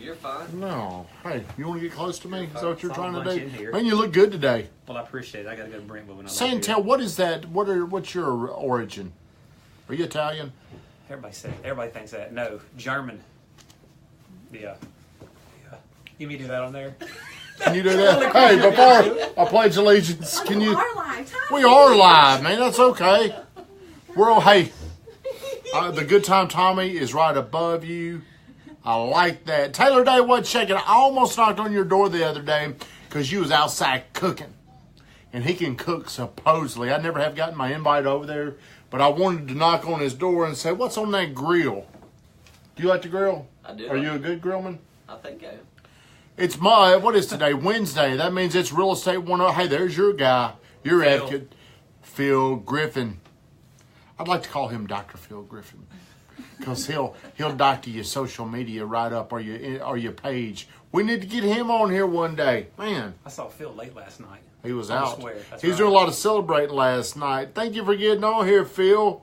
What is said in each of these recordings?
you're fine. No. Hey, you want to get close to me? Is that what you're trying to do? In Man, you look good today. Well, I appreciate it. I got to go to Brentwood when I Santel, what is that? What's your origin? Are you Italian? Everybody thinks that. No, German. Yeah. You mean do that on there? Can you do that? Hey, before I pledge allegiance, can you? We are live. We are live, man. That's okay. We're all, hey, the Good Time Tommy is right above you. I like that. Taylor Day wasn't shaking. I almost knocked on your door the other day because you was outside cooking. And he can cook supposedly. I never have gotten my invite over there, but I wanted to knock on his door and say, what's on that grill? Do you like to grill? I do. Are you a good grillman? I think I am. It's what is today? Wednesday. That means it's Real Estate 101. Hey, there's your guy, your advocate, Phil Griffin. I'd like to call him Dr. Phil Griffin because he'll doctor your social media right up or your page. We need to get him on here one day. Man. I saw Phil late last night. He was out. He was doing a lot of celebrating last night. Thank you for getting on here, Phil.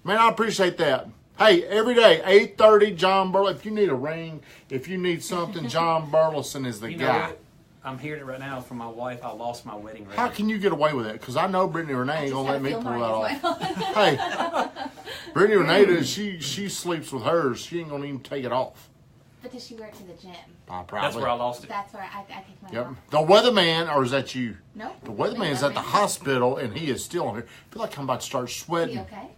Man, I appreciate that. Hey, every day, 8:30, John Burleson. If you need a ring, if you need something, John Burleson is the guy. What? I'm hearing it right now from my wife. I lost my wedding ring. How can you get away with that? Because I know Brittany Renee ain't going to let me pull that off. Hey, Brittany Renee, she sleeps with hers. She ain't going to even take it off. But does she wear it to the gym? Probably. That's where I lost it. That's where I take mine Yep. off. The weatherman, or is that you? No. The weatherman's at the hospital, and he is still on here. I feel like I'm about to start sweating. You okay?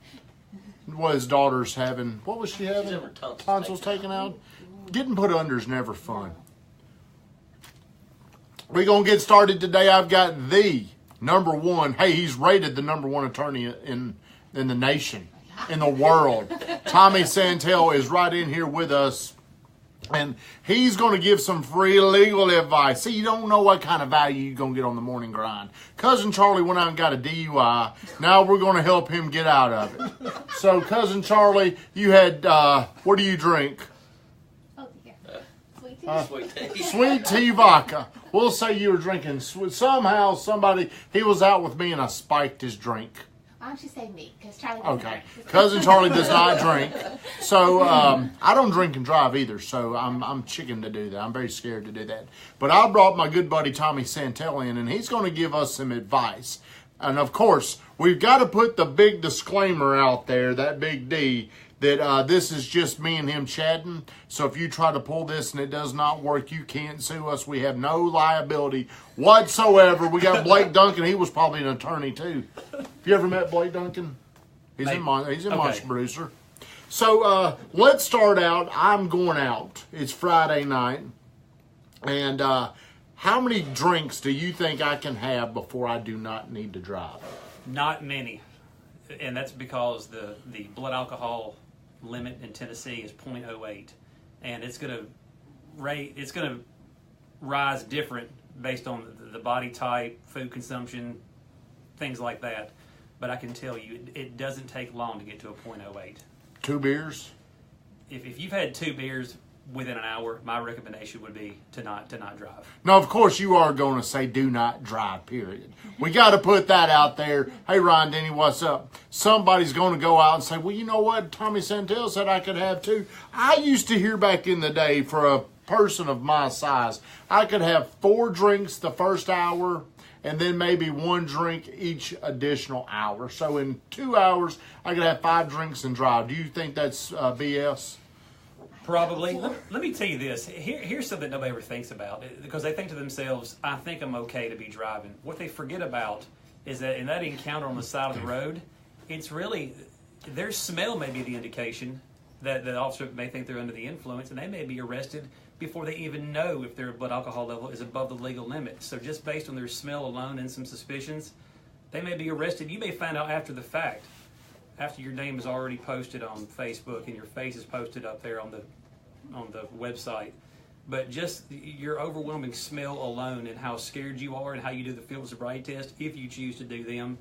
What his daughter's having. What was she having? Her Tonsils taken out. Getting put under is never fun. We're going to get started today. I've got the number one. Hey, he's rated the number one attorney in the nation, in the world. Tommy Santel is right in here with us. And he's going to give some free legal advice. See, you don't know what kind of value you're going to get on the morning grind. Cousin Charlie went out and got a DUI. Now we're going to help him get out of it. So, Cousin Charlie, you had, what do you drink? Oh, dear. Sweet tea. Sweet tea. Sweet tea vodka. We'll say you were drinking. Somehow, he was out with me and I spiked his drink. Why don't you say me? Because Charlie doesn't Okay. drink. Cousin Charlie does not drink. So, I don't drink and drive either. So, I'm chicken to do that. I'm very scared to do that. But I brought my good buddy Tommy Santel in, and he's going to give us some advice. And, of course, we've got to put the big disclaimer out there, that big D, that this is just me and him chatting. So if you try to pull this and it does not work, you can't sue us. We have no liability whatsoever. We got Blake Duncan. He was probably an attorney, too. Have you ever met Blake Duncan? He's in Monster Producer. So let's start out. I'm going out. It's Friday night. And how many drinks do you think I can have before I do not need to drive? Not many. And that's because the blood alcohol limit in Tennessee is 0.08. And it's going to rise different based on the body type, food consumption, things like that. But I can tell you, it doesn't take long to get to a 0.08. 2 beers? If you've had 2 beers within an hour, my recommendation would be to not drive. Now, of course, you are going to say do not drive, period. We got to put that out there. Hey, Ron Denny, what's up? Somebody's going to go out and say, well, you know what? Tommy Santel said I could have 2. I used to hear back in the day for a person of my size, I could have 4 drinks the first hour and then maybe 1 drink each additional hour. So in 2 hours, I could have 5 drinks and drive. Do you think that's BS? Probably. Let me tell you this. Here's something nobody ever thinks about, because they think to themselves, I think I'm okay to be driving. What they forget about is that in that encounter on the side of the road, it's really, their smell may be the indication that the officer may think they're under the influence, and they may be arrested before they even know if their blood alcohol level is above the legal limit. So just based on their smell alone and some suspicions, they may be arrested. You may find out after the fact, after your name is already posted on Facebook and your face is posted up there on the website. But just your overwhelming smell alone and how scared you are and how you do the field sobriety test, if you choose to do them,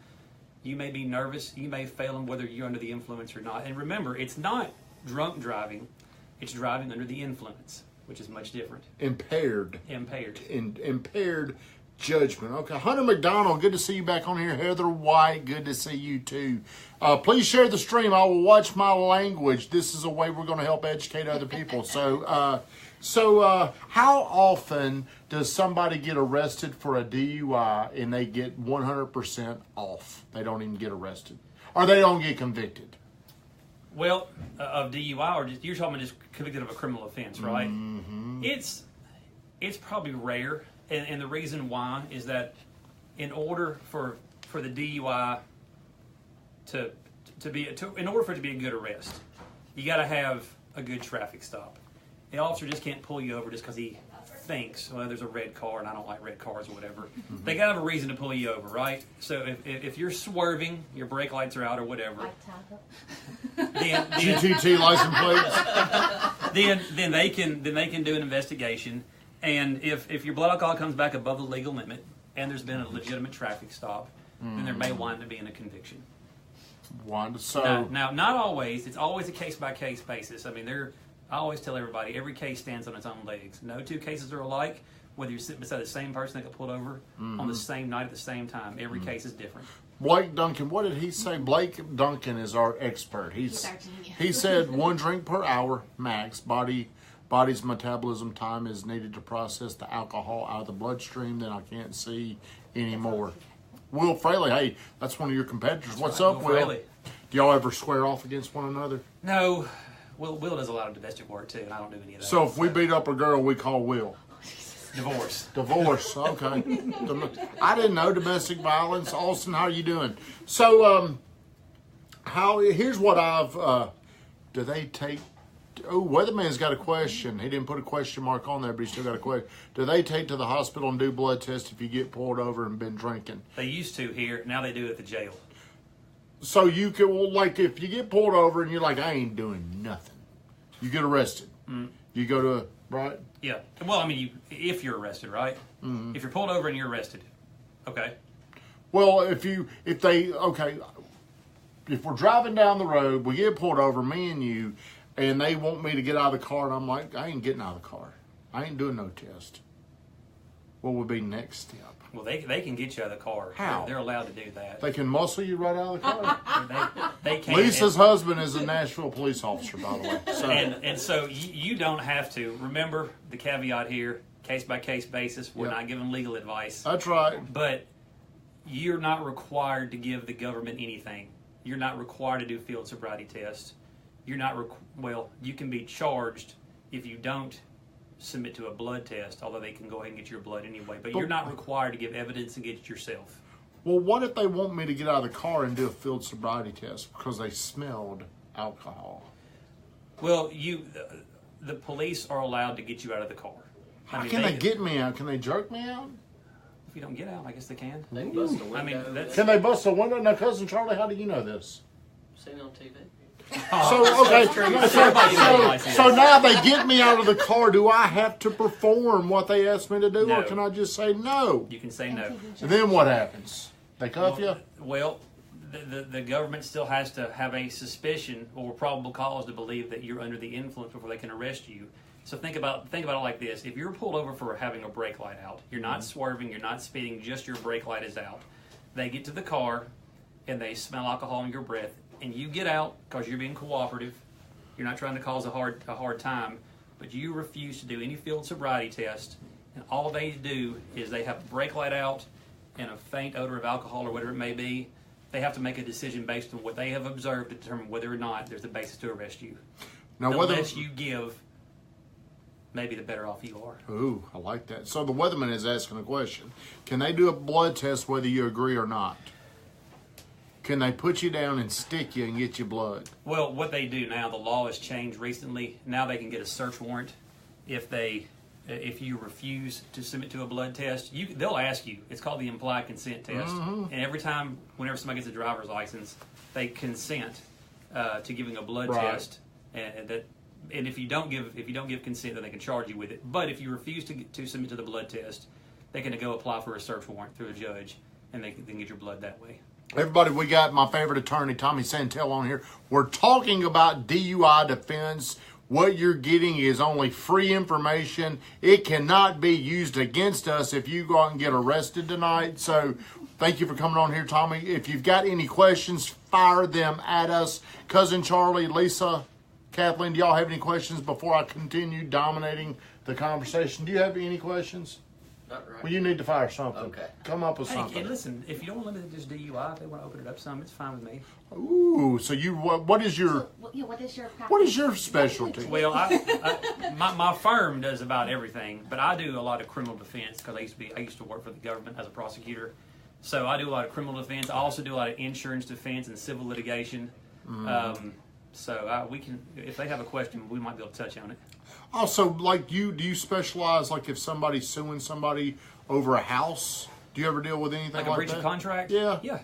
you may be nervous. You may fail them whether you're under the influence or not. And remember, it's not drunk driving. It's driving under the influence, which is much different. Impaired judgment. Okay, Hunter McDonald, good to see you back on here. Heather White, good to see you too. Please share the stream. I will watch my language. This is a way we're going to help educate other people. So So, how often does somebody get arrested for a DUI and they get 100% off? They don't even get arrested, or they don't get convicted. Well, of DUI, or you're talking about just convicted of a criminal offense, right? Mm-hmm. It's probably rare, and the reason why is that in order for the DUI in order for it to be a good arrest, you got to have a good traffic stop. The officer just can't pull you over just because he thinks, well, there's a red car and I don't like red cars or whatever. Mm-hmm. They got to have a reason to pull you over, right? So if you're swerving, your brake lights are out or whatever, then GTT license plates. then they can do an investigation, and if your blood alcohol comes back above the legal limit and there's been a legitimate traffic stop, then there may wind up being a conviction. Now, not always. It's always a case-by-case basis. I mean, I always tell everybody, every case stands on its own legs. No two cases are alike. Whether you're sitting beside the same person that got pulled over on the same night at the same time, every case is different. Blake Duncan, what did he say? Blake Duncan is our expert. He said 1 drink per hour max. Body's metabolism time is needed to process the alcohol out of the bloodstream. Then I can't see anymore. Will Fraley, hey, that's one of your competitors. What's up, Will? Do y'all ever square off against one another? No. Will does a lot of domestic work too, and I don't do any of that. So if we beat up a girl, we call Will. Divorce. Okay. I didn't know domestic violence. Austin, how are you doing? So here's what do they take? Oh, Weatherman's got a question. He didn't put a question mark on there, but he still got a question. Do they take to the hospital and do blood tests if you get pulled over and been drinking? They used to here. Now they do it at the jail. So you can, like, if you get pulled over and you're like, I ain't doing nothing, you get arrested. You go to, right? Yeah. Well, I mean, if you're arrested, right? If you're pulled over and you're arrested, okay. Well, if we're driving down the road, we get pulled over, me and you, and they want me to get out of the car, and I'm like, I ain't getting out of the car. I ain't doing no test. What would be next step? Well, they can get you out of the car. How? They're allowed to do that. They can muscle you right out of the car? they can. Lisa's husband is a Nashville police officer, by the way. So. And so you don't have to. Remember the caveat here, case-by-case basis. We're not giving legal advice. That's right. But you're not required to give the government anything. You're not required to do field sobriety tests. You're not, you can be charged if you don't submit to a blood test, although they can go ahead and get your blood anyway. But you're not required to give evidence and get it yourself. Well, what if they want me to get out of the car and do a field sobriety test because they smelled alcohol? Well, the police are allowed to get you out of the car. How can they get me out? Can they jerk me out? If you don't get out, I guess they can. They can bust a window. Can they bust a window? Now, Cousin Charlie, how do you know this? Seen on TV. So now they get me out of the car. Do I have to perform what they asked me to do, No. or can I just say no? You can say no. And then what happens? They cuff you? Well, the government still has to have a suspicion or probable cause to believe that you're under the influence before they can arrest you. So think about it like this. If you're pulled over for having a brake light out, you're not swerving, you're not speeding, just your brake light is out. They get to the car and they smell alcohol in your breath, and you get out because you're being cooperative. You're not trying to cause a hard time, but you refuse to do any field sobriety test, and all they do is they have a brake light out and a faint odor of alcohol or whatever it may be. They have to make a decision based on what they have observed to determine whether or not there's a basis to arrest you. Now, the less you give, maybe the better off you are. Ooh, I like that. So the weatherman is asking a question. Can they do a blood test whether you agree or not? Can they put you down and stick you and get you blood? Well, what they do now, the law has changed recently. Now they can get a search warrant if you refuse to submit to a blood test. They'll ask you. It's called the implied consent test. Mm-hmm. And every time, whenever somebody gets a driver's license, they consent to giving a blood test. And if you don't give consent, then they can charge you with it. But if you refuse to submit to the blood test, they can go apply for a search warrant through a judge, and they can get your blood that way. Everybody, we got my favorite attorney, Tommy Santel, on here. We're talking about DUI defense. What you're getting is only free information. It cannot be used against us if you go out and get arrested tonight. So thank you for coming on here, Tommy. If you've got any questions, fire them at us. Cousin Charlie, Lisa, Kathleen, do y'all have any questions before I continue dominating the conversation? Do you have any questions? Not right. Well, you need to fire something. Okay. Come up with Hey, something. and listen, if you don't limit it to just DUI, if they want to open it up some, it's fine with me. Ooh, so what is your So, what is your practice? what is your specialty? Well, my firm does about everything, but I do a lot of criminal defense because I used to work for the government as a prosecutor. So I do a lot of criminal defense. I also do a lot of insurance defense and civil litigation. So we can, if they have a question, we might be able to touch on it. Also, like do you specialize like if somebody's suing somebody over a house? Do you ever deal with anything Like like a breach that? of contract? Yeah. Yeah.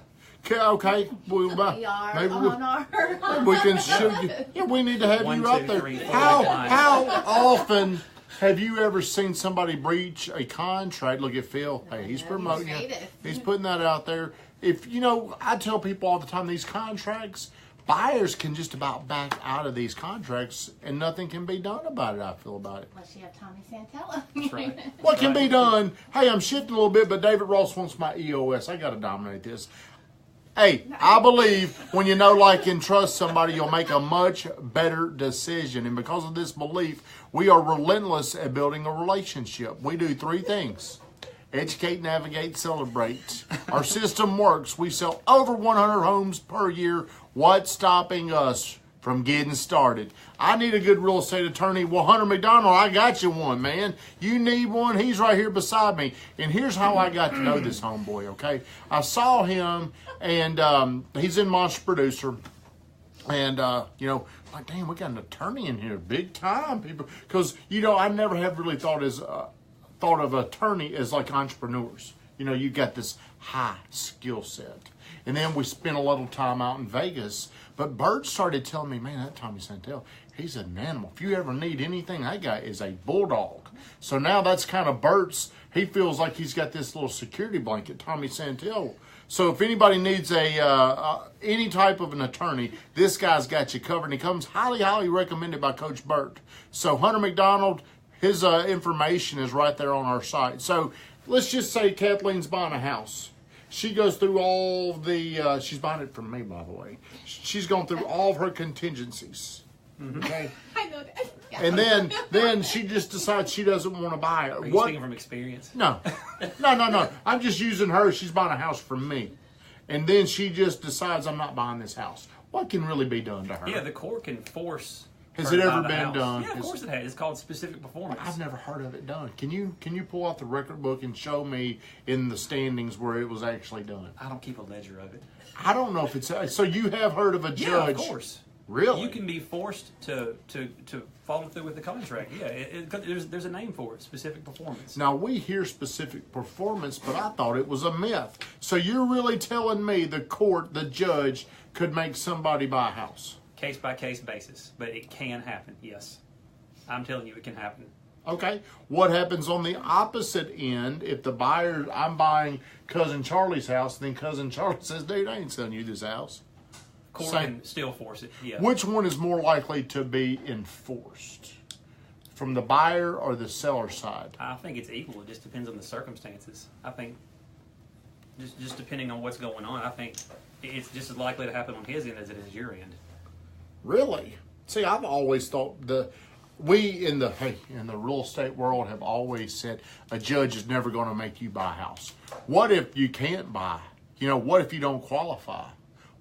Okay. Well, We are maybe on our. we can shoot you. Yeah, we need to have One, you out two, there. three, four, How five. often have you ever seen somebody breach a contract? Look at Phil. Hey, he's promoting you. creative. He's putting that out there. If I tell people all the time, these contracts, buyers can just about back out of these contracts and nothing can be done about it. I feel about it. Unless you have Tommy Santel. That's right. What can be done? Hey, I'm shifting a little bit, but David Ross wants my EOS. I got to dominate this. Hey, I believe when you know, like, and trust somebody, you'll make a much better decision. And because of this belief, we are relentless at building a relationship. We do 3 things. Educate, navigate, celebrate. Our system works. We sell over 100 homes per year. What's stopping us from getting started? I need a good real estate attorney. Well, Hunter McDonald, I got you one, man. You need one. He's right here beside me. And here's how I got to know this homeboy, okay? I saw him, and he's in Monster Producer. And, like, damn, we got an attorney in here. Big time, people. Because, I never have really thought of attorney as like entrepreneurs. You got this high skill set. And then we spent a little time out in Vegas. But Bert started telling me, man, that Tommy Santel, he's an animal. If you ever need anything, that guy is a bulldog. So now that's kind of Bert's. He feels like he's got this little security blanket, Tommy Santel. So if anybody needs any type of an attorney, this guy's got you covered. And he comes highly, highly recommended by Coach Bert. So Hunter McDonald, his information is right there on our site. So let's just say Kathleen's buying a house. She goes through all the, she's buying it from me, by the way. She's gone through all of her contingencies. Okay? I know that. Yeah. And then she just decides she doesn't want to buy it. Are you speaking from experience? No. I'm just using her. She's buying a house from me. And then she just decides I'm not buying this house. What can really be done to her? Yeah, the court can force. Has her it to buy ever the been house. done? Yeah, of course it has. It's called specific performance. I've never heard of it done. Can you pull out the record book and show me in the standings where it was actually done? I don't keep a ledger of it. I don't know if it's so. You have heard of a judge? Yeah, of course. Really? You can be forced to follow through with the contract. Yeah, there's a name for it. Specific performance. Now we hear specific performance, but I thought it was a myth. So you're really telling me the court, the judge, could make somebody buy a house? Case by case basis, but it can happen. Yes, I'm telling you, it can happen. Okay. What happens on the opposite end if the buyer, I'm buying Cousin Charlie's house, and then Cousin Charlie says, dude, I ain't selling you this house. Court Same. can still force it. Yeah. Which one is more likely to be enforced? From the buyer or the seller side? I think it's equal. It just depends on the circumstances. I think just depending on what's going on, I think it's just as likely to happen on his end as it is your end. Really? See, I've always thought we in the real estate world have always said a judge is never going to make you buy a house. What if you can't buy? What if you don't qualify?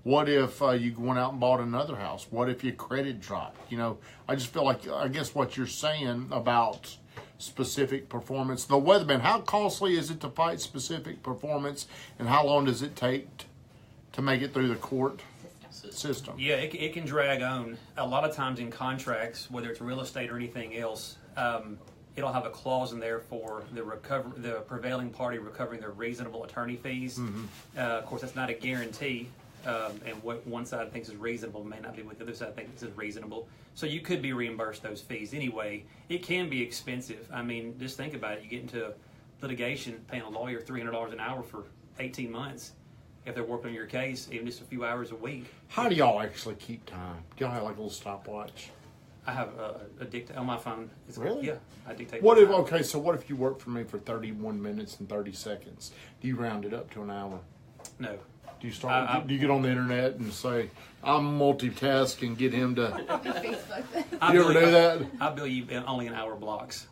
What if you went out and bought another house? What if your credit dropped? I just feel like, I guess what you're saying about specific performance. The weatherman, how costly is it to fight specific performance, and how long does it take to make it through the court system? Yeah, it can drag on. A lot of times in contracts, whether it's real estate or anything else, it'll have a clause in there for the prevailing party recovering their reasonable attorney fees. Mm-hmm. Of course, that's not a guarantee. And what one side thinks is reasonable may not be what the other side thinks is reasonable. So you could be reimbursed those fees anyway. It can be expensive. I mean, just think about it. You get into litigation paying a lawyer $300 an hour for 18 months if they're working on your case, even just a few hours a week. How do y'all actually keep time? Do y'all have like a little stopwatch? I have a dictate on my phone. Really? Yeah, I dictate. What my if? time. Okay, so what if you work for me for 31 minutes and 30 seconds? Do you round it up to an hour? No. Do you start? Do you get on the internet and say, "I'm multitask" and get him to? Facebook. You ever do that? I bill you only in hour blocks.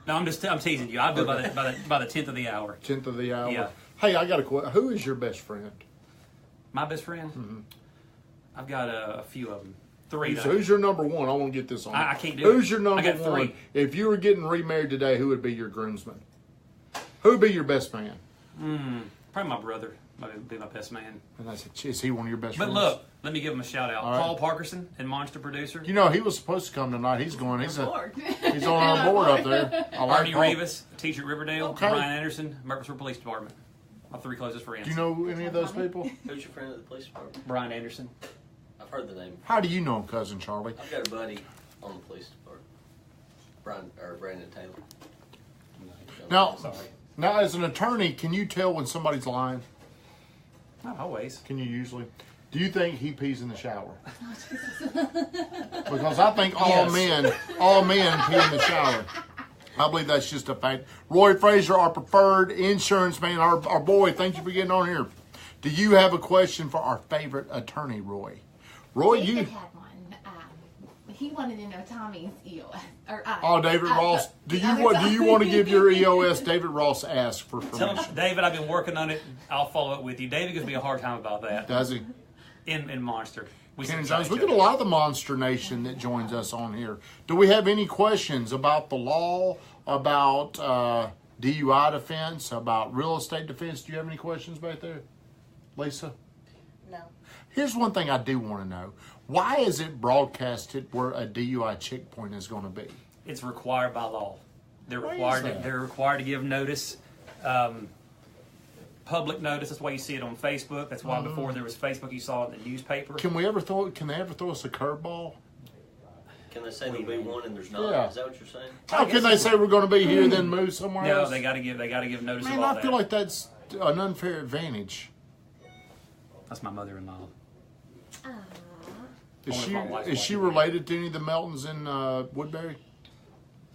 No, I'm teasing you. I bill by the 10th of the hour. 10th of the hour. Yeah. Hey, I got a question. Who is your best friend? My best friend? Mm-hmm. I've got a few of them. 3. So who's your number one? I want to get this on. I can't do it. Who's your number I got 3. one? If you were getting remarried today, who would be your groomsman? Who would be your best man? Probably my brother. Might be my best man. And I said, is he one of your best But friends? look, let me give him a shout out. All right. Paul Parkerson and Monster Producer. You know, he was supposed to come tonight. He's going. He's on our board up there. I like Artie Paul. Rivas, a teacher at Riverdale. Okay. Brian Anderson, Murfreesboro Police Department. My 3 closest friends. Do you know any of those people? Who's your friend at the police department? Brian Anderson. I've heard the name. How do you know him, Cousin Charlie? I've got a buddy on the police department. Brandon Taylor. Now, Sorry. now, as an attorney, can you tell when somebody's lying? Not always. Can you usually? Do you think he pees in the shower? Because I think all men pee in the shower. I believe that's just a fact. Roy Frazier, our preferred insurance man, our boy, thank you for getting on here. Do you have a question for our favorite attorney, Roy? Roy, David had one. He wanted to know Tommy's EOS. David Ross. Do you want to give your EOS? David Ross asked for Tell permission. him, David, I've been working on it. I'll follow up with you. David gives me a hard time about that. Does he? In Monster. Ken Jones, we get a lot of the Monster Nation that joins us on here. Do we have any questions about the law, about DUI defense, about real estate defense? Do you have any questions back there, Lisa? No. Here's one thing I do want to know. Why is it broadcasted where a DUI checkpoint is going to be? It's required by law. They're Why is required. that? They're required to give notice, public notice. That's why you see it on Facebook. That's why before there was Facebook, you saw it in the newspaper. Can they ever throw us a curveball? Can they say there'll be one and there's not? Yeah. Is that what you're saying? How can they say we're going to be here then move somewhere No, else? they got to give notice Man, of all I that. feel like that's an unfair advantage. That's my mother-in-law. Is she related to any of the Meltons in Woodbury?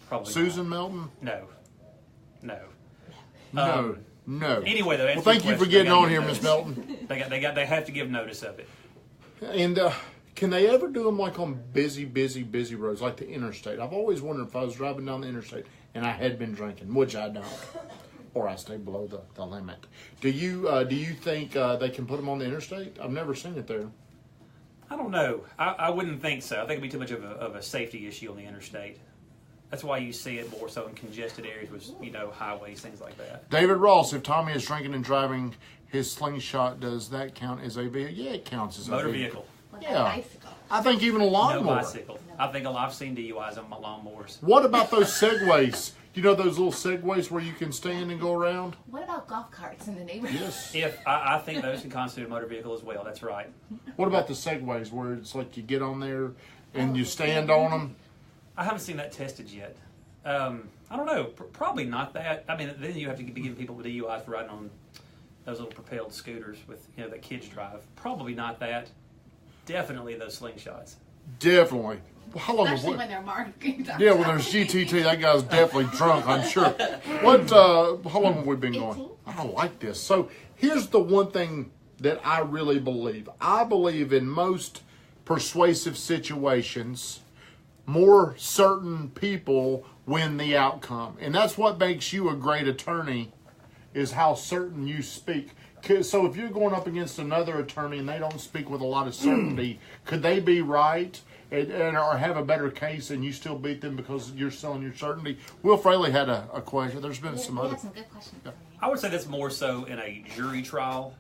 Probably Susan Melton? not. No. No. Anyway, though, Well, thank you for getting on here, Miss Melton. They have to give notice of it. And can they ever do them like on busy roads, like the interstate? I've always wondered if I was driving down the interstate and I had been drinking, which I don't, or I stay below the limit. Do you think they can put them on the interstate? I've never seen it there. I don't know. I wouldn't think so. I think it'd be too much of a safety issue on the interstate. That's why you see it more so in congested areas with, highways, things like that. David Ross, if Tommy is drinking and driving his slingshot, does that count as a vehicle? Yeah, it counts as Motor a vehicle. vehicle. Yeah. Bicycle. I think even a No lawnmower. bicycle. I think I've seen DUIs on my lawnmowers. What about those segways? You know those little segways where you can stand and go around? What about golf carts in the neighborhood? Yes. I think those can constitute a motor vehicle as well. That's right. What about the segways where it's like you get on there and you stand on them? I haven't seen that tested yet. I don't know. Probably not that. I mean, then you have to be giving people with DUIs for riding on those little propelled scooters with that kids drive. Probably not that. Definitely those slingshots. Definitely. Well, how long? Especially when they're marking. Yeah, when there's GTT, that guy's definitely drunk, I'm sure. How long have we been going? 18. I like this. So here's the one thing that I really believe. I believe in most persuasive situations, more certain people win the outcome. And that's what makes you a great attorney, is how certain you speak. So if you're going up against another attorney and they don't speak with a lot of certainty, could they be right or have a better case and you still beat them because you're selling your certainty? Will Fraley had a question. There's been some We other. had some good questions. for you. I would say that's more so in a jury trial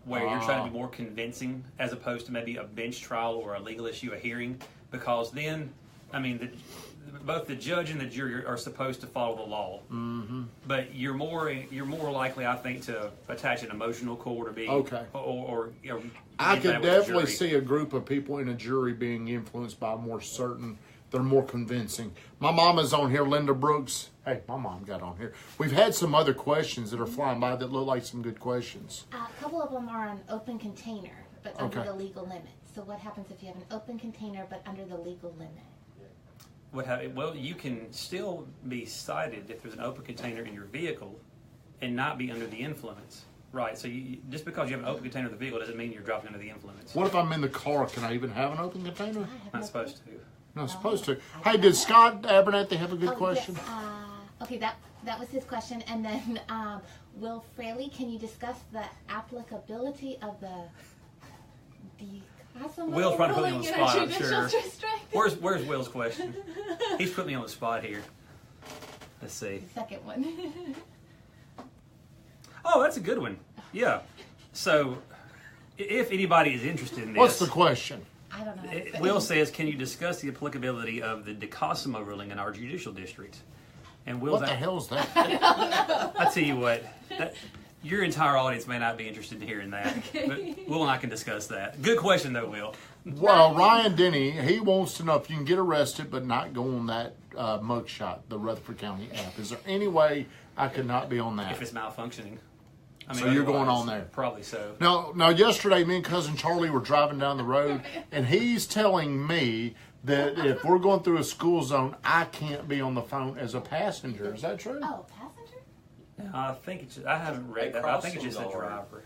where you're trying to be more convincing as opposed to maybe a bench trial or a legal issue, a hearing, because then, I mean, both the judge and the jury are supposed to follow the law. Mm-hmm. But you're more likely, I think, to attach an emotional core to be Okay. or I get could that with the definitely jury. see a group of people in a jury being influenced by more certain. They're more convincing. My mama's on here, Linda Brooks. Hey, my mom got on here. We've had some other questions that are flying by that look like some good questions. A couple of them are on open container, but under Okay. the legal limit. So what happens if you have an open container but under the legal limit? Well, you can still be cited if there's an open container in your vehicle and not be under the influence. Right. So just because you have an open container of the vehicle doesn't mean you're driving under the influence. What if I'm in the car? Can I even have an open container? Not supposed to. Not supposed to. Hey, did Scott Abernathy have a good question? Yes, okay, that was his question. And then, Will Fraley, can you discuss the applicability of the Will's trying to put me on the spot, I'm sure. Restraint? Where's Will's question? He's put me on the spot here. Let's see. The second one. Oh, that's a good one. Yeah. So, if anybody is interested in this, What's the question? I don't know. How to say Will it. says, "Can you discuss the applicability of the DeCosimo ruling in our judicial district?" And Will's What the hell is that? I tell you what, your entire audience may not be interested in hearing that, but Will and I can discuss that. Good question, though, Will. Well, Ryan Denny, he wants to know if you can get arrested but not go on that mugshot, the Rutherford County app. Is there any way I could not be on that? If it's malfunctioning. I mean, So you're going otherwise, on there? Probably so. Now, yesterday, me and Cousin Charlie were driving down the road, and he's telling me that if we're going through a school zone, I can't be on the phone as a passenger. Is that true? Oh, passenger? I think it's. I haven't read that. I think it's just a driver.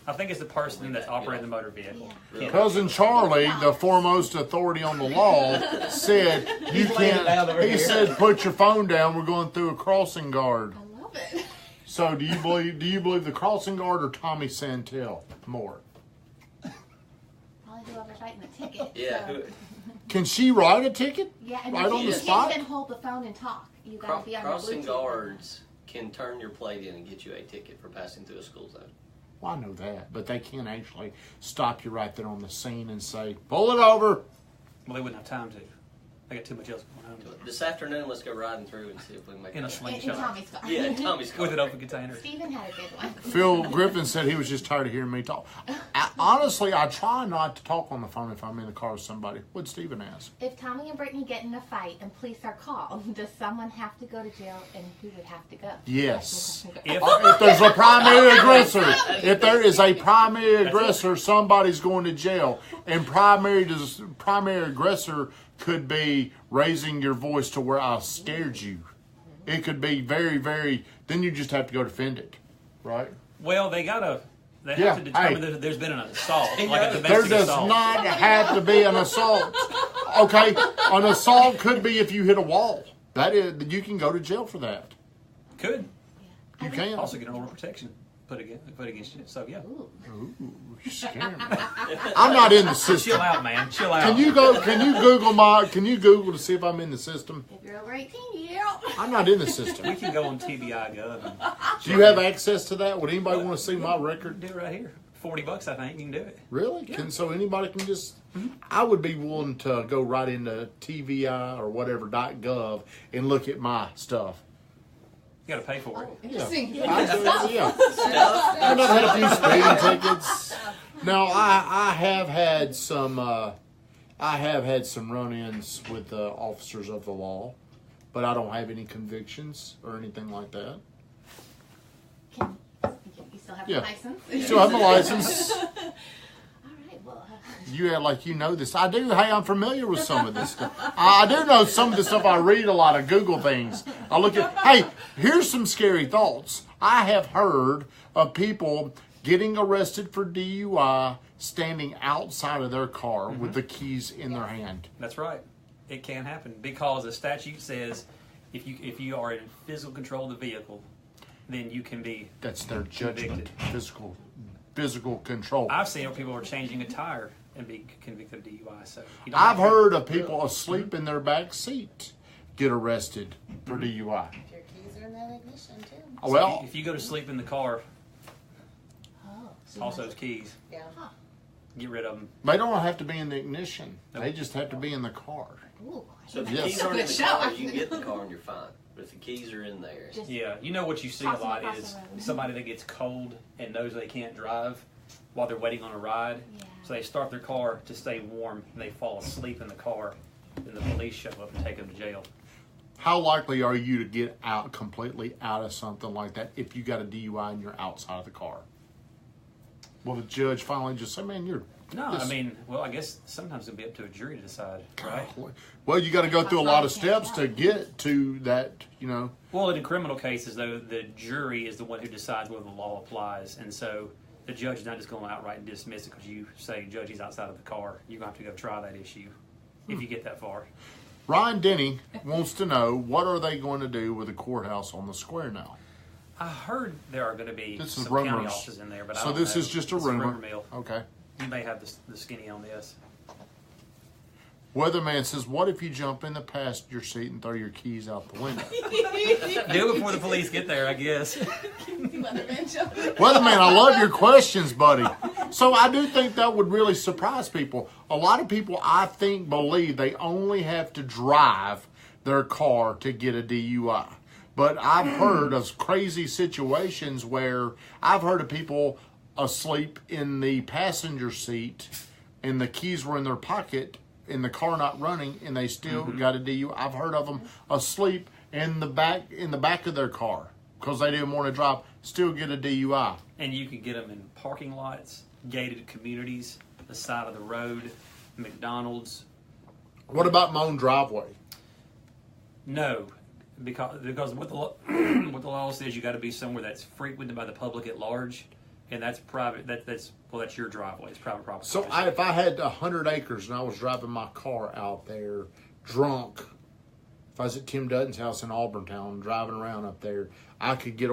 I think it's the person that's operating the motor vehicle. Yeah. Cousin Charlie, the foremost authority on the law, said you can't. He said, "Put your phone down. We're going through a crossing guard." I love it. So, do you believe the crossing guard or Tommy Santel more? Probably whoever's writing the ticket. Yeah. So. Can she write a ticket? Yeah, and Right on the you spot? can't even hold the phone and talk. You gotta be on your Crossing Bluetooth. guards can turn your plate in and get you a ticket for passing through a school zone. Well, I know that, but they can't actually stop you right there on the scene and say, "Pull it over." Well, they wouldn't have time to. They got too much else going on. This afternoon, let's go riding through and see if we can make In a it. swing In shot. Tommy's car. Yeah, Tommy's car. With an open container. Stephen had a good one. Phil Griffin said he was just tired of hearing me talk. Honestly, I try not to talk on the phone if I'm in the car with somebody. What'd Stephen ask? If Tommy and Brittany get in a fight and police are called, does someone have to go to jail, and who would have to go? Yes. If If there's a primary aggressor, if there is a primary aggressor, somebody's going to jail. And primary aggressor could be raising your voice to where I scared you. It could be very, very. Then you just have to go defend it, right? well, they have Yeah, to determine hey. that there's been an assault, like a There domestic does assault. not have to be an assault. Okay, an assault could be if you hit a wall. That is, you can go to jail for that. Could You can. also get an order of protection put against you. So yeah, Ooh. You're scaring me. I'm not in the chill system. out, man. Chill out. Can you Google to see if I'm in the system? If you're over 18, yeah. I'm not in the We system. can go on TBI Gov and Do you have access to that? Would anybody want to see my record? do it right here. $40, I think you can do it. Really? So anybody can just. I would be willing to go right into TVI or whatever .gov and look at my stuff. You got to pay for it. Interesting. Yeah. And I've had a few speeding tickets. Now I have had some run-ins with officers of the law, but I don't have any convictions or anything like that. You still have your license? Still have my license. All right, well. You act like you know this. I do. Hey, I'm familiar with some of this stuff. I do know some of the stuff. I read a lot of Google things. I look at. Hey, here's some scary thoughts. I have heard of people getting arrested for DUI standing outside of their car with the keys in their hand. That's right. It can happen because the statute says if you are in physical control of the vehicle, then you can be. That's their judgment. Convicted. Physical control. I've seen where people are changing a tire and be convicted of DUI. So you don't I've have to- heard of people asleep in their back seat get arrested for DUI. Your keys are in that ignition too. So Well, if you go to sleep in the car, Oh. toss those keys, Yeah. get rid of them. they don't have to be in the ignition. They just have to be in the car. Ooh. So if the Yes. keys aren't in the Good car, show. you can get in the car and you're fine. But if the keys are in there, Just Yeah, you know what you see a Toss 'em lot across is the road. somebody that gets cold and knows they can't drive while they're waiting on a ride. Yeah. So they start their car to stay warm and they fall asleep in the car. Then the police show up and take them to jail. How likely are you to get out completely out of something like that if you got a DUI and you're outside of the car? Will the judge finally just say, "Man, you're No, I mean, well, I guess sometimes it'll be up to a jury to decide, right? Well, you got to go through a lot of steps to get to that, you know. Well, in criminal cases, though, the jury is the one who decides whether the law applies, and so the judge is not just going to outright dismiss it because you say, Judge, he's outside of the car. You're going to have to go try that issue if you get that far. Ryan Denny wants to know, what are they going to do with the courthouse on the square now? I heard there are going to be This is some county rumors. offices in there, but I So don't this know. is just a It's rumor. mill. Okay. You may have the skinny on this. Weatherman says, what if you jump in the passenger seat and throw your keys out the window? Do it before the police get there, I guess. Weatherman, I love your questions, buddy. So I do think that would really surprise people. A lot of people, I think, believe they only have to drive their car to get a DUI. But I've heard of crazy situations where I've heard of people asleep in the passenger seat and the keys were in their pocket and the car not running and they still got a DUI. I've heard of them asleep in the back of their car because they didn't want to drive, still get a DUI. And you can get them in parking lots, gated communities, the side of the road, McDonald's. What about my own driveway? No, because what the law, what the law says, you got to be somewhere that's frequented by the public at large, and that's private. That's your driveway. It's private property. So if I had 100 acres and I was driving my car out there drunk, if I was at Tim Dutton's house in Auburntown driving around up there, I couldn't get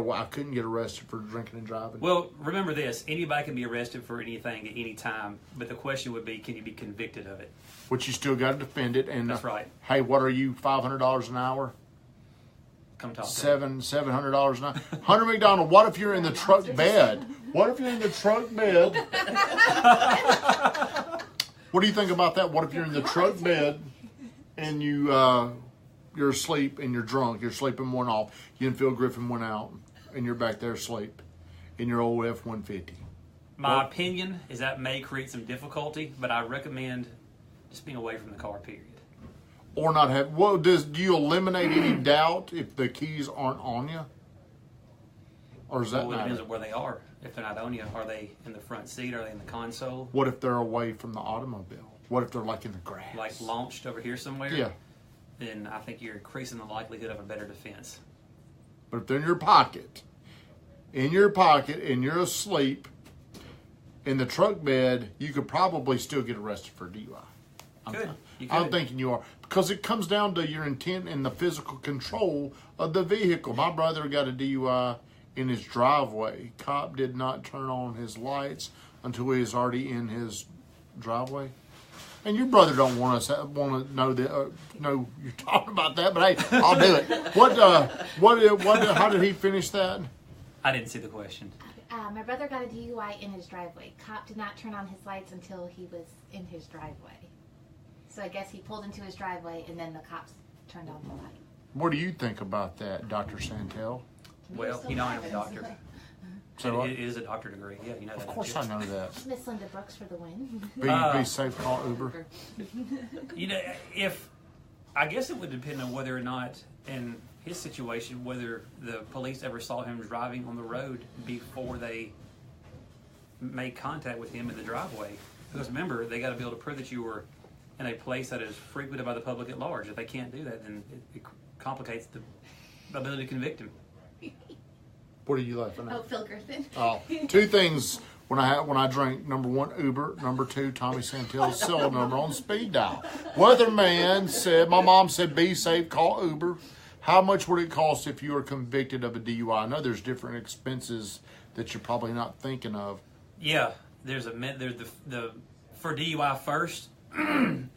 arrested for drinking and driving. Well, remember this: anybody can be arrested for anything at any time, but the question would be, can you be convicted of it? Which you still got to defend it. And That's right. Hey, what are you? $500 an hour? Come talk. $700 an hour. Hunter McDonald, what if you're in the truck bed? What if you're in the truck bed? What do you think about that? What if you're in the truck bed and you're asleep and you're drunk? You're sleeping one off. You and Phil Griffin went out and you're back there asleep in your old F-150. My opinion is that may create some difficulty, but I recommend just being away from the car. Period. Or not have. Well, do you eliminate any doubt if the keys aren't on you? Or is that Well, it not? depends on where they are. If they're not on you, are they in the front seat? Are they in the console? What if they're away from the automobile? What if they're like in the grass? Like launched over here somewhere? Yeah. Then I think you're increasing the likelihood of a better defense. But if they're in your pocket, and you're asleep in the truck bed, you could probably still get arrested for DUI. You I'm could. thinking you are. Because it comes down to your intent and the physical control of the vehicle. My brother got a DUI in his driveway. Cop did not turn on his lights until he was already in his driveway. And your brother don't want to know that. No, you're talking about that, but hey, I'll do it. How did he finish that? I didn't see the question. My brother got a DUI in his driveway. Cop did not turn on his lights until he was in his driveway. So I guess he pulled into his driveway and then the cops turned on the light. What do you think about that, Dr. Santel? Well, you know I'm a doctor. So It is a doctor degree. Yeah, you know that. of course I know that. Miss Linda Brooks for the win. Be safe, call Uber. You know, I guess it would depend on whether or not, in his situation, whether the police ever saw him driving on the road before they made contact with him in the driveway. Because remember, they got to be able to prove that you were in a place that is frequented by the public at large. If they can't do that, then it complicates the ability to convict him. What are you laughing at? Oh, Phil Griffin. Oh, two things when I drink. Number one, Uber. Number two, Tommy Santel's cell number on speed dial. Weatherman said, my mom said, be safe, call Uber. How much would it cost if you were convicted of a DUI? I know there's different expenses that you're probably not thinking of. Yeah, there's the for DUI first.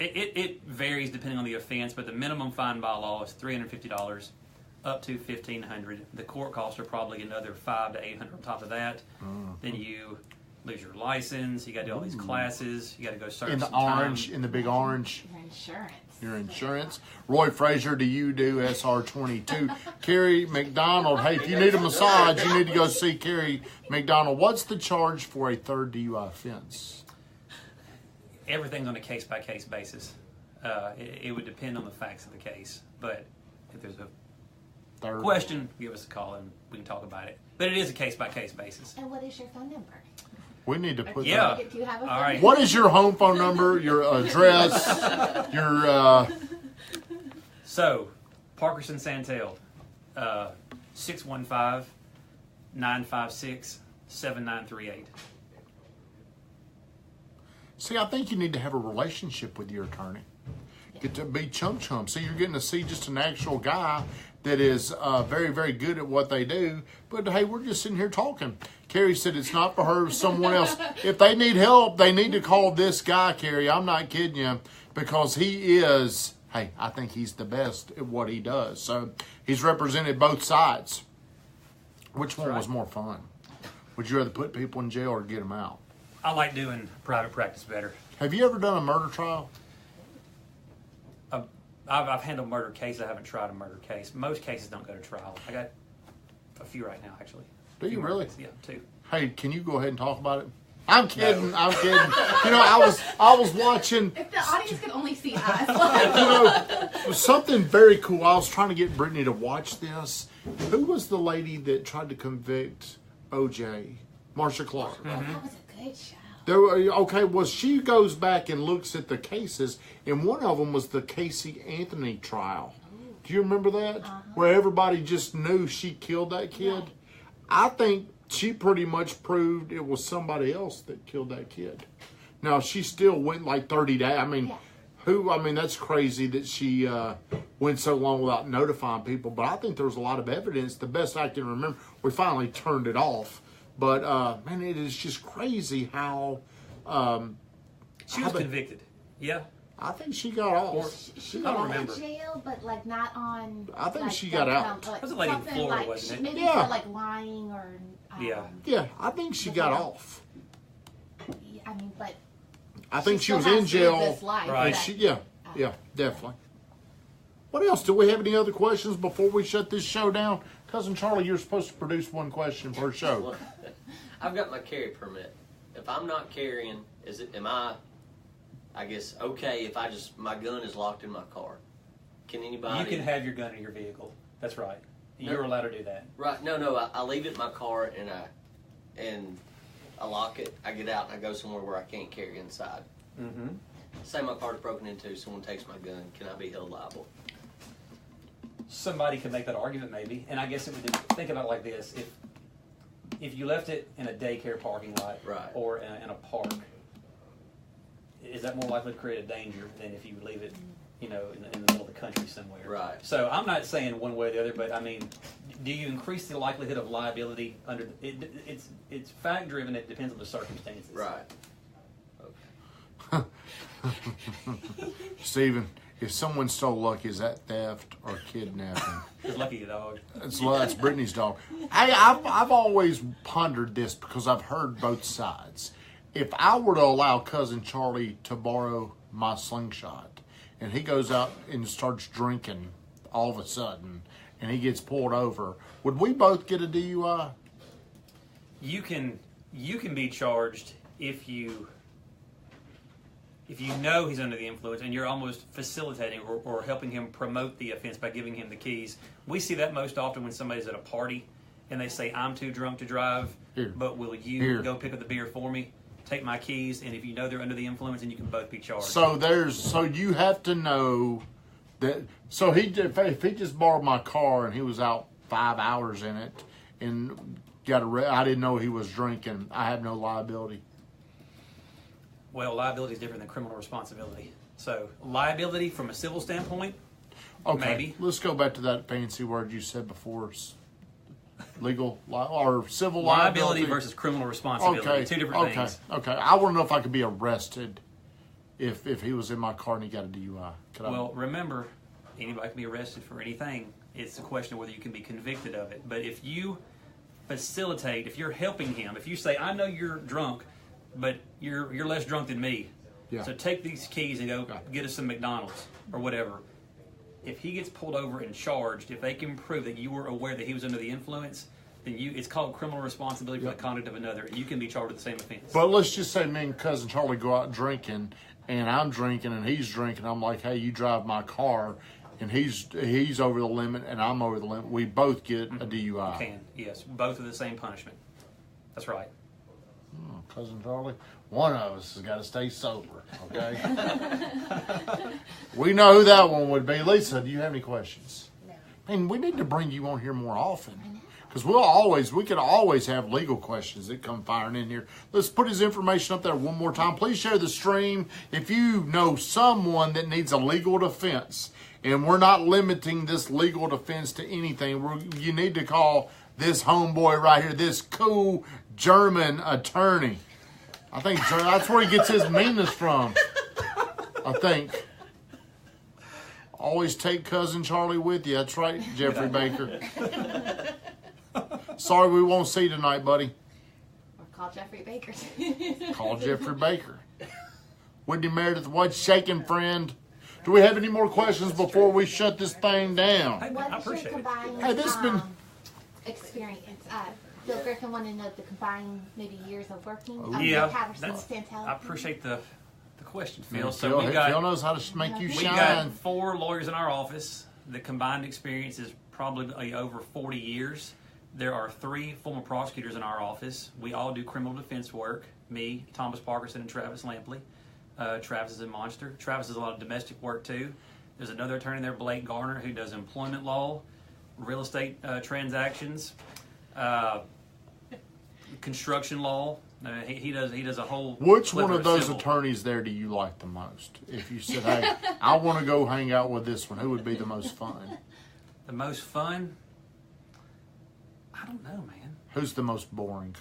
It varies depending on the offense, but the minimum fine by law is $350 up to $1,500. The court costs are probably another $500 to $800 on top of that. Then you lose your license. You got to do all these classes. You got to go serve In the some time. orange, in the big orange. Your insurance. Your insurance. Roy Frazier, do you do SR22? Carrie McDonald, hey, if you need a massage, you need to go see Carrie McDonald. What's the charge for a third DUI offense? Everything's on a case-by-case basis. It would depend on the facts of the case. But if there's a Third. question, give us a call and we can talk about it. But it is a case-by-case basis. And what is your phone number? We need to put Yeah. that. Do you have a All right. What is your home phone number, your address, your... So, Parkerson Santel, 615-956-7938. See, I think you need to have a relationship with your attorney. Get to be chum. See, you're getting to see just an actual guy that is very, very good at what they do. But hey, we're just sitting here talking. Carrie said it's not for her, someone else. If they need help, they need to call this guy, Carrie. I'm not kidding you, because he is, hey, I think he's the best at what he does. So he's represented both sides. Which one was more fun? Would you rather put people in jail or get them out? I like doing private practice better. Have you ever done a murder trial? I've handled murder cases. I haven't tried a murder case. Most cases don't go to trial. I got a few right now, actually. Do you really? Yeah, 2. Hey, can you go ahead and talk about it? I'm kidding. I'm kidding. You know, I was watching. If the audience could only see us. You know, it was something very cool. I was trying to get Brittany to watch this. Who was the lady that tried to convict O.J.? Marsha Clark. That was a good show. Well, she goes back and looks at the cases, and one of them was the Casey Anthony trial. Do you remember that? Where everybody just knew she killed that kid? Right. I think she pretty much proved it was somebody else that killed that kid. Now, she still went like 30 days. I mean, that's crazy that she went so long without notifying people, but I think there was a lot of evidence. The best I can remember, we finally turned it off. But, man, it is just crazy how... She was convicted. Yeah. I think she got off. She I got don't out remember. of jail, but like not on. I think like, she got out. Like, was a lady in something Florida, like, wasn't it? Maybe Yeah. for like lying or. Yeah. Yeah, I think she got off. I mean, but. I think she still was has in to live jail. this life, Right. And but- she, yeah, definitely. What else? Do we have any other questions before we shut this show down? Cousin Charlie, you're supposed to produce one question per show. Well, I've got my carry permit. If I'm not carrying, am I guess, okay if my gun is locked in my car? Can anybody? You can have your gun in your vehicle. That's right. You're allowed to do that. Right, no, I leave it in my car and I lock it, I get out and I go somewhere where I can't carry inside. Mm-hmm. Say my car's broken into, someone takes my gun, can I be held liable? Somebody could make that argument, maybe. And I guess it would think about it like this: if you left it in a daycare parking lot, Right. or in a park, is that more likely to create a danger than if you leave it, in the middle of the country somewhere? Right. So I'm not saying one way or the other, but I mean, do you increase the likelihood of liability under? It's fact driven. It depends on the circumstances. Right. Stephen, if someone stole Lucky, is that theft or kidnapping? It's Lucky dog. That's Brittany's dog. I've always pondered this because I've heard both sides. If I were to allow Cousin Charlie to borrow my slingshot, and he goes out and starts drinking all of a sudden, and he gets pulled over, would we both get a DUI? You can be charged if you know he's under the influence and you're almost facilitating or helping him promote the offense by giving him the keys. We see that most often when somebody's at a party and they say, I'm too drunk to drive, but will you go pick up the beer for me? Take my keys, and if you know they're under the influence, then you can both be charged. So you have to know that. So if he just borrowed my car and he was out 5 hours in it and I didn't know he was drinking, I have no liability. Well, liability is different than criminal responsibility. So liability from a civil standpoint, Okay, maybe. Let's go back to that fancy word you said before. Legal or civil liability versus criminal responsibility. Okay, Two different things. Okay. I want to know if I could be arrested if he was in my car and he got a DUI. Well, remember, anybody can be arrested for anything. It's a question of whether you can be convicted of it. But if you facilitate, if you're helping him, if you say, I know you're drunk, but you're less drunk than me, so take these keys and go get us some McDonald's or whatever. If he gets pulled over and charged, if they can prove that you were aware that he was under the influence, then it's called criminal responsibility for the conduct of another, and you can be charged with the same offense. But let's just say me and Cousin Charlie go out drinking, and I'm drinking and he's drinking. I'm like, hey, you drive my car, and he's over the limit and I'm over the limit. We both get a DUI. You can, yes. Both are the same punishment. That's right. Cousin Charlie, one of us has got to stay sober, okay? We know who that one would be. Lisa, do you have any questions? No. Man, we need to bring you on here more often. Because we could always have legal questions that come firing in here. Let's put his information up there one more time. Please share the stream. If you know someone that needs a legal defense, and we're not limiting this legal defense to anything, you need to call this homeboy right here, this cool German attorney. I think that's where he gets his meanness from. I think. Always take Cousin Charlie with you. That's right, Jeffrey Baker. Sorry we won't see you tonight, buddy. Or call Jeffrey Baker. Call Jeffrey Baker. Whitney Meredith, what's shaking, friend? Do we have any more questions before we shut this thing down? I What is your appreciate it. combined Hey, this has been- experience? Bill Griffin wanted to know the combined maybe years of working. Yeah, Patterson, that's- Santel. I appreciate the question, Phil. Man, So Phil, we Phil got knows how to make you we shine. got 4 lawyers in our office. The combined experience is probably over 40 years. There are 3 former prosecutors in our office. We all do criminal defense work. Me, Thomas Parkerson, and Travis Lampley. Travis is in Monster. Travis does a lot of domestic work too. There's another attorney there, Blake Garner, who does employment law, real estate transactions, construction law. He does a whole. Which one plethora of those civil. attorneys there do you like the most? If you said, hey, I want to go hang out with this one, who would be the most fun? The most fun? I don't know, man. Who's the most boring?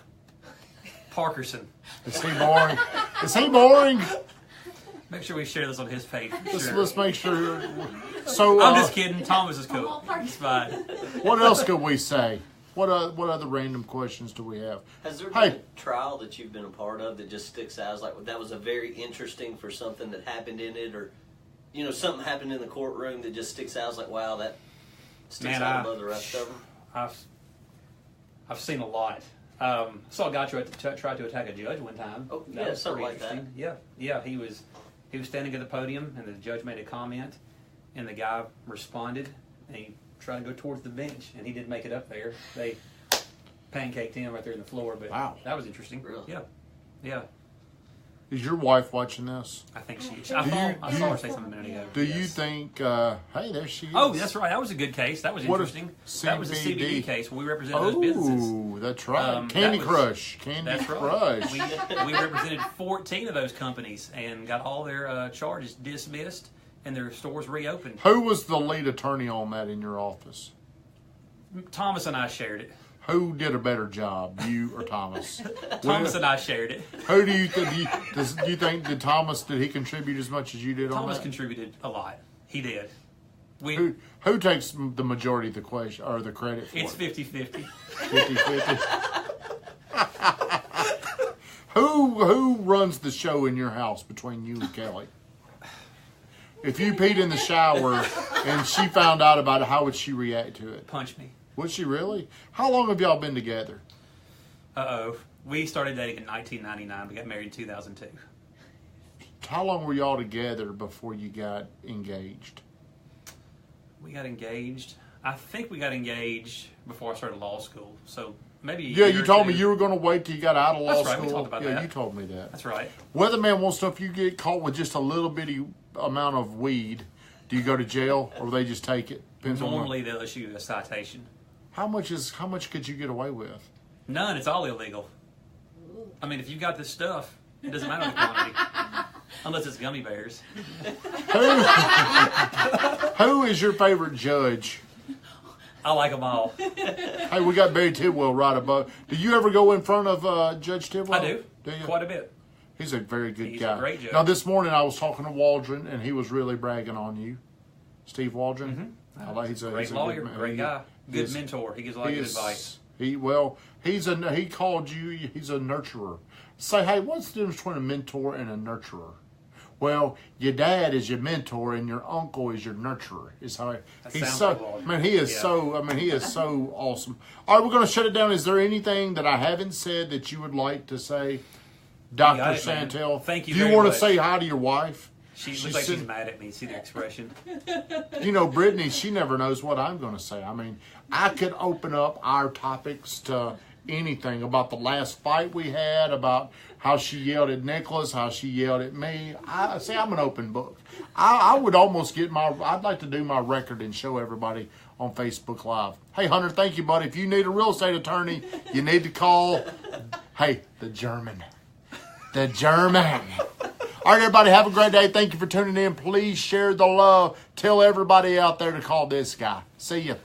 Parkerson. Is he boring? Is he boring? Make sure we share this on his page. For sure. Let's make sure. So, I'm just kidding. Thomas is cool. Oh, Parkerson. He's fine. what else could we say? What other random questions do we have? Has there Hey. been a trial that you've been a part of that just sticks out as like that was a very interesting for something that happened in it, or something happened in the courtroom that just sticks out as like, wow, that sticks Man, out above the rest of them? I've seen a lot. Saw a guy try to attack a judge one time. Oh, That yeah, was something pretty like that. interesting. Yeah. He was standing at the podium, and the judge made a comment, and the guy responded, and he tried to go towards the bench, and he didn't make it up there. They pancaked him right there in the floor. But Wow. that was interesting. Really? Yeah. Is your wife watching this? I think she. I saw her say something a minute ago. Do you Yes. think, hey, there she is. Oh, that's right. That was a good case. That was What if interesting. That was a CBD case where we represented those businesses. Oh, that's right. That Candy was- Crush. Candy That's right. Crush. We represented 14 of those companies and got all their charges dismissed and their stores reopened. Who was the lead attorney on that in your office? Thomas and I shared it. Who did a better job, you or Thomas? Thomas and I shared it. Who do you think? Do you think did he contribute as much as you did on Thomas that? contributed a lot. He did. Who takes the majority of the question or the credit for It's it? 50-50. 50-50. Who runs the show in your house between you and Kelly? If you peed in the shower and she found out about it, how would she react to it? Punch me. Would she really? How long have y'all been together? We started dating in 1999. We got married in 2002. How long were y'all together before you got engaged? We got engaged. I think we got engaged before I started law school. So maybe a Yeah, year you or told me two. you were going to wait till you got out of law That's right, school. we talked about yeah, that. you told me that. That's right. Weatherman wants to know if you get caught with just a little bitty amount of weed, do you go to jail or they just take it? Depends on Normally they'll issue a citation. how much could you get away with? None. It's all illegal. I mean, if you got this stuff, it doesn't matter the quantity. Unless it's gummy bears. Who is your favorite judge? I like them all. Hey, we got Barry Tidwell right above. Do you ever go in front of Judge Tidwell? I do. Do you? Quite a bit. He's a very good He's guy. a great judge. Now, this morning I was talking to Waldron, and he was really bragging on you. Steve Waldron. Mm-hmm. I like, he's a Great good lawyer, man. great guy, good He's- mentor. He gives a lot of good advice. He called you, he's a nurturer. Say, hey, what's the difference between a mentor and a nurturer? Well, your dad is your mentor and your uncle is your nurturer. Is how That he's sounds so. like Waldron. Man, he is Yeah. so. I mean, he is so awesome. All right, we're going to shut it down. Is there anything that I haven't said that you would like to say, got Dr. it, man. Santel? Thank you Do you very want to much. say hi to your wife? She She's looks like she's sitting- mad at me. See the expression? You know, Brittany, she never knows what I'm going to say. I mean, I could open up our topics to anything about the last fight we had, about how she yelled at Nicholas, how she yelled at me. I'm an open book. I would almost I'd like to do my record and show everybody on Facebook Live. Hey, Hunter, thank you, buddy. If you need a real estate attorney, you need to call, the German. The German. All right, everybody, have a great day. Thank you for tuning in. Please share the love. Tell everybody out there to call this guy. See ya.